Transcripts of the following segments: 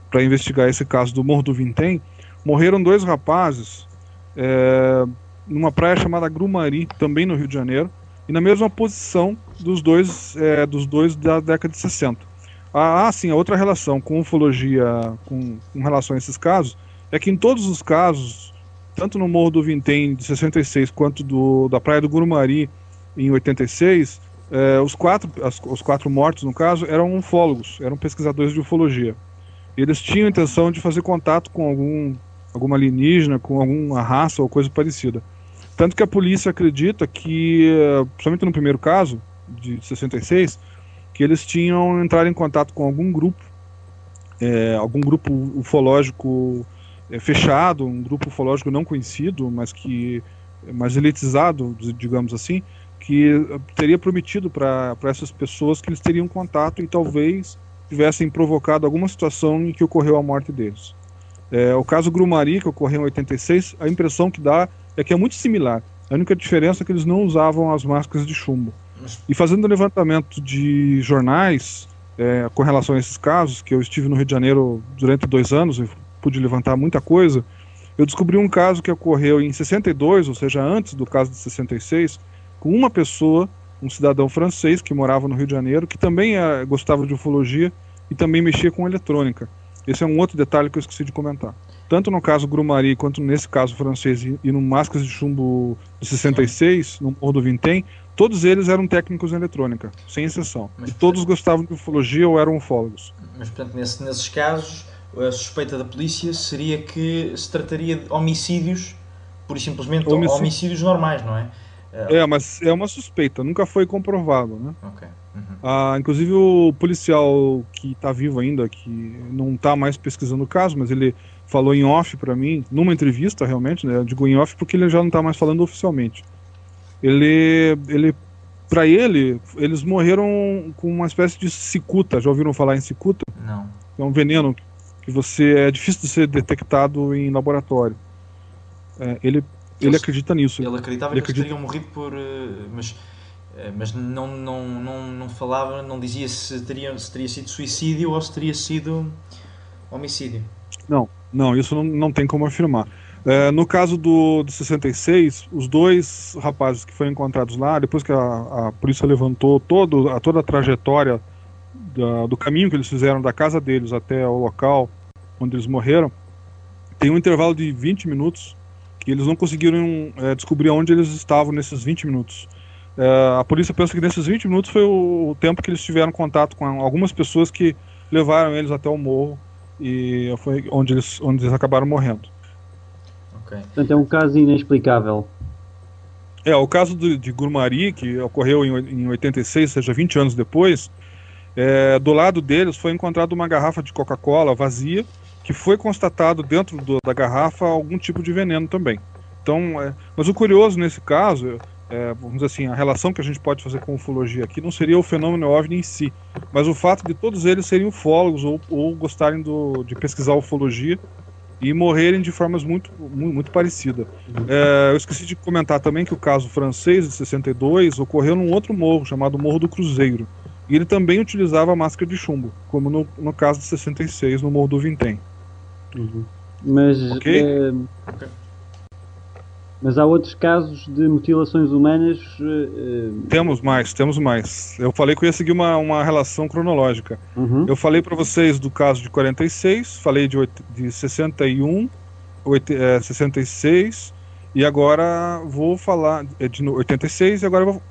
para investigar esse caso do Morro do Vintém, morreram dois rapazes numa praia chamada Grumari, também no Rio de Janeiro, e na mesma posição dos dois da década de 60. Sim, a outra relação com ufologia, com relação a esses casos, é que em todos os casos, tanto no Morro do Vintém de 66, quanto da Praia do Grumari em 86, os quatro mortos, no caso, eram ufólogos, eram pesquisadores de ufologia. Eles tinham a intenção de fazer contato com alguma alienígena, com alguma raça ou coisa parecida. Tanto que a polícia acredita que, principalmente no primeiro caso, de 66, que eles tinham entrado em contato com algum grupo ufológico fechado, um grupo ufológico não conhecido, mas elitizado, digamos assim, que teria prometido para essas pessoas que eles teriam contato e talvez tivessem provocado alguma situação em que ocorreu a morte deles. O caso Grumari, que ocorreu em 86, a impressão que dá é que é muito similar. A única diferença é que eles não usavam as máscaras de chumbo. E fazendo levantamento de jornais com relação a esses casos, que eu estive no Rio de Janeiro durante 2 anos e pude levantar muita coisa, eu descobri um caso que ocorreu em 62, ou seja, antes do caso de 66, com uma pessoa, um cidadão francês que morava no Rio de Janeiro, que também gostava de ufologia e também mexia com eletrônica. Esse é um outro detalhe que eu esqueci de comentar. Tanto no caso Grumari, quanto nesse caso francês e no Máscaras de Chumbo de 66, no Morro do Vintém, todos eles eram técnicos em eletrônica, sem exceção. E todos gostavam de ufologia ou eram ufólogos. Mas, portanto, nesses casos, a suspeita da polícia seria que se trataria de homicídios, pura e simplesmente homicídios normais, não é? Mas é uma suspeita, nunca foi comprovado, né? Ok. Uhum. Inclusive o policial que está vivo ainda, que não está mais pesquisando o caso, mas ele falou em off para mim, numa entrevista realmente, né? Eu digo em off porque ele já não está mais falando oficialmente. Para eles morreram com uma espécie de cicuta. Já ouviram falar em cicuta? Não. É um veneno que é difícil de ser detectado em laboratório. Ele acredita nisso. Ele acreditava que eles teriam morrido mas não falava, não dizia se teria sido suicídio ou se teria sido homicídio. Não, isso não tem como afirmar. No caso de 66, os dois rapazes que foram encontrados lá, depois que a polícia levantou toda a trajetória do caminho que eles fizeram da casa deles até o local onde eles morreram, tem um intervalo de 20 minutos que eles não conseguiram descobrir onde eles estavam nesses 20 minutos. A polícia pensa que nesses 20 minutos foi o tempo que eles tiveram contato com algumas pessoas que levaram eles até o morro e foi onde eles acabaram morrendo. Okay. Portanto, é um caso inexplicável. O caso de Grumari, que ocorreu em 86, ou seja, 20 anos depois, do lado deles foi encontrada uma garrafa de Coca-Cola vazia, que foi constatado dentro da garrafa algum tipo de veneno também. Então, mas o curioso nesse caso, vamos dizer assim, a relação que a gente pode fazer com ufologia aqui não seria o fenômeno OVNI em si, mas o fato de todos eles serem ufólogos ou gostarem de pesquisar ufologia e morrerem de formas muito, muito, muito parecidas. Eu esqueci de comentar também que o caso francês de 62 ocorreu num outro morro, chamado Morro do Cruzeiro, e ele também utilizava máscara de chumbo, como no caso de 66, no Morro do Vintém. Mas, okay? Mas há outros casos de mutilações humanas? Temos mais. Eu falei que eu ia seguir uma relação cronológica. Eu falei para vocês do caso de 46, falei de 61, 66, e agora vou falar de 86, e agora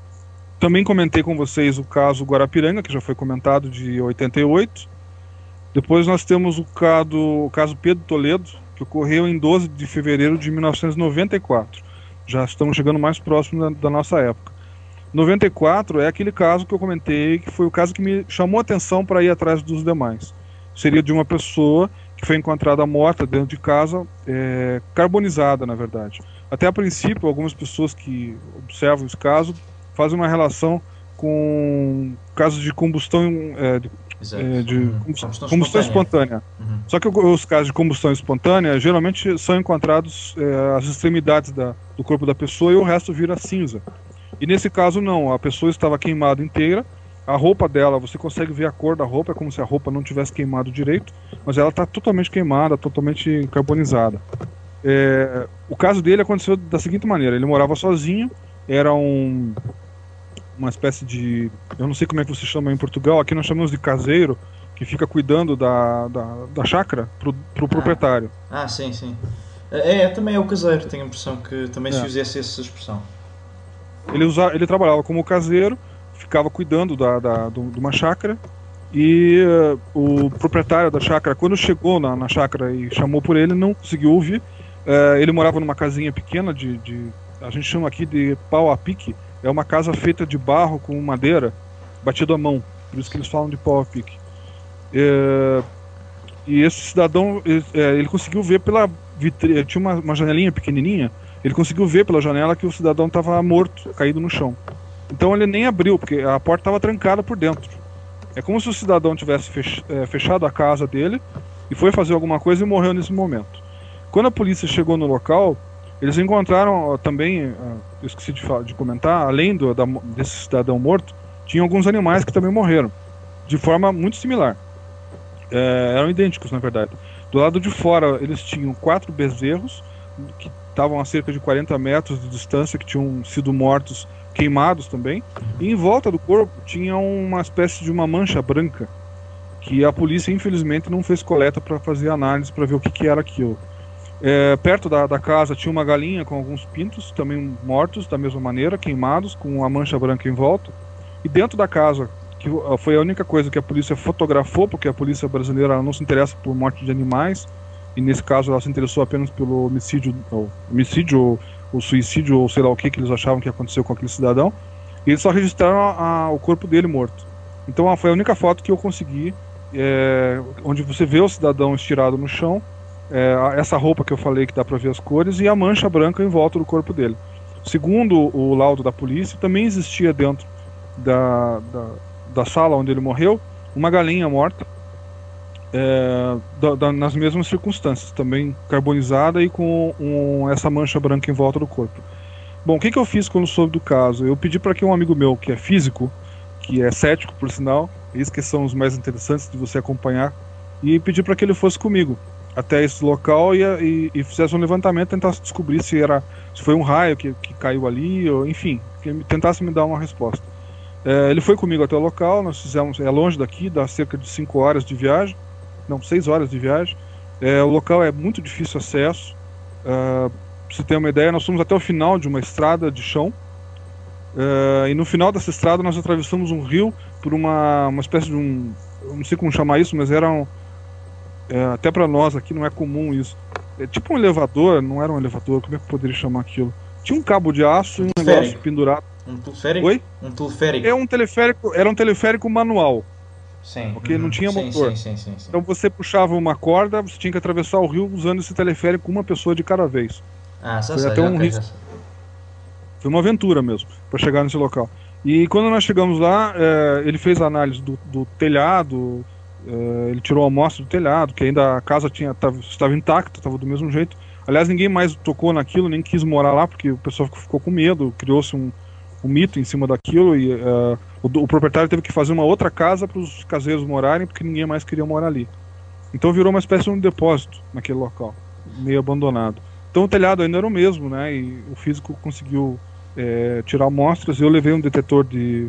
também comentei com vocês o caso Guarapiranga, que já foi comentado, de 88. Depois nós temos o caso Pedro Toledo, que ocorreu em 12 de fevereiro de 1994. Já estamos chegando mais próximo da nossa época. 94 é aquele caso que eu comentei, que foi o caso que me chamou a atenção para ir atrás dos demais. Seria de uma pessoa que foi encontrada morta dentro de casa, carbonizada, na verdade. Até a princípio, algumas pessoas que observam esse caso fazem uma relação com casos de combustão combustão espontânea. Só que os casos de combustão espontânea geralmente são encontrados as extremidades do corpo da pessoa e o resto vira cinza. E nesse caso não, a pessoa estava queimada inteira A roupa dela, você consegue ver a cor da roupa, é como se a roupa não tivesse queimado direito, mas ela está totalmente queimada, totalmente carbonizada. O caso dele aconteceu da seguinte maneira: ele morava sozinho, era uma espécie de, eu não sei como é que você chama em Portugal, aqui nós chamamos de caseiro, que fica cuidando da chácara pro proprietário. Sim, sim. Também é o caseiro, tenho a impressão que também se usasse essa expressão. Ele trabalhava como caseiro, ficava cuidando de uma chácara, e o proprietário da chácara, quando chegou na chácara e chamou por ele, não conseguiu ouvir. Ele morava numa casinha pequena a gente chama aqui de pau a pique. É uma casa feita de barro com madeira, batido à mão. Por isso que eles falam de pau a pique. E esse cidadão, ele conseguiu ver pela vitrine, tinha uma janelinha pequenininha, ele conseguiu ver pela janela que o cidadão estava morto, caído no chão. Então ele nem abriu, porque a porta estava trancada por dentro. É como se o cidadão tivesse fechado a casa dele e foi fazer alguma coisa e morreu nesse momento. Quando a polícia chegou no local, eles encontraram também, eu esqueci de comentar, além desse cidadão morto, tinha alguns animais que também morreram, de forma muito similar. Eram idênticos, na verdade. Do lado de fora, eles tinham 4 bezerros, que estavam a cerca de 40 metros de distância, que tinham sido mortos, queimados também. E em volta do corpo tinha uma espécie de uma mancha branca, que a polícia, infelizmente, não fez coleta para fazer análise, para ver o que era aquilo. Perto da casa tinha uma galinha com alguns pintos, também mortos da mesma maneira, queimados, com a mancha branca em volta. E dentro da casa, que foi a única coisa que a polícia fotografou, porque a polícia brasileira não se interessa por morte de animais, e nesse caso ela se interessou apenas pelo homicídio ou suicídio, ou sei lá o que eles achavam que aconteceu com aquele cidadão, e eles só registraram o corpo dele morto. Então foi a única foto que eu consegui, onde você vê o cidadão estirado no chão, essa roupa que eu falei que dá para ver as cores, e a mancha branca em volta do corpo dele. Segundo o laudo da polícia, também existia dentro da sala onde ele morreu uma galinha morta, nas mesmas circunstâncias, também carbonizada e com essa mancha branca em volta do corpo. Bom, o que eu fiz quando soube do caso? Eu pedi para que um amigo meu, que é físico, que é cético por sinal, esses que são os mais interessantes de você acompanhar, e pedi para que ele fosse comigo até esse local e fizesse um levantamento, tentasse descobrir se foi um raio que caiu ali, ou enfim, que tentasse me dar uma resposta. Ele foi comigo até o local, nós fizemos, é longe daqui, dá cerca de 5 horas de viagem, não, 6 horas de viagem. O local é muito difícil acesso. Pra você ter uma ideia, nós fomos até o final de uma estrada de chão, e no final dessa estrada nós atravessamos um rio por uma espécie de eu não sei como chamar isso, mas era até para nós aqui não é comum isso. É tipo um elevador, não era um elevador, como é que eu poderia chamar aquilo? Tinha um cabo de aço e um negócio pendurado. Um teleférico? Oi? Um teleférico. Era um teleférico manual. Sim. Porque não tinha motor. Sim. Então você puxava uma corda, você tinha que atravessar o rio usando esse teleférico, uma pessoa de cada vez. Foi até um risco. Foi uma aventura mesmo, para chegar nesse local. E quando nós chegamos lá, ele fez a análise do telhado, ele tirou a amostra do telhado, que ainda a casa estava intacta, estava do mesmo jeito. Aliás, ninguém mais tocou naquilo, nem quis morar lá, porque o pessoal ficou com medo, criou-se um mito em cima daquilo, e o proprietário teve que fazer uma outra casa para os caseiros morarem, porque ninguém mais queria morar ali. Então virou uma espécie de um depósito naquele local, meio abandonado. Então o telhado ainda era o mesmo, né? E o físico conseguiu tirar amostras. Eu levei um detetor de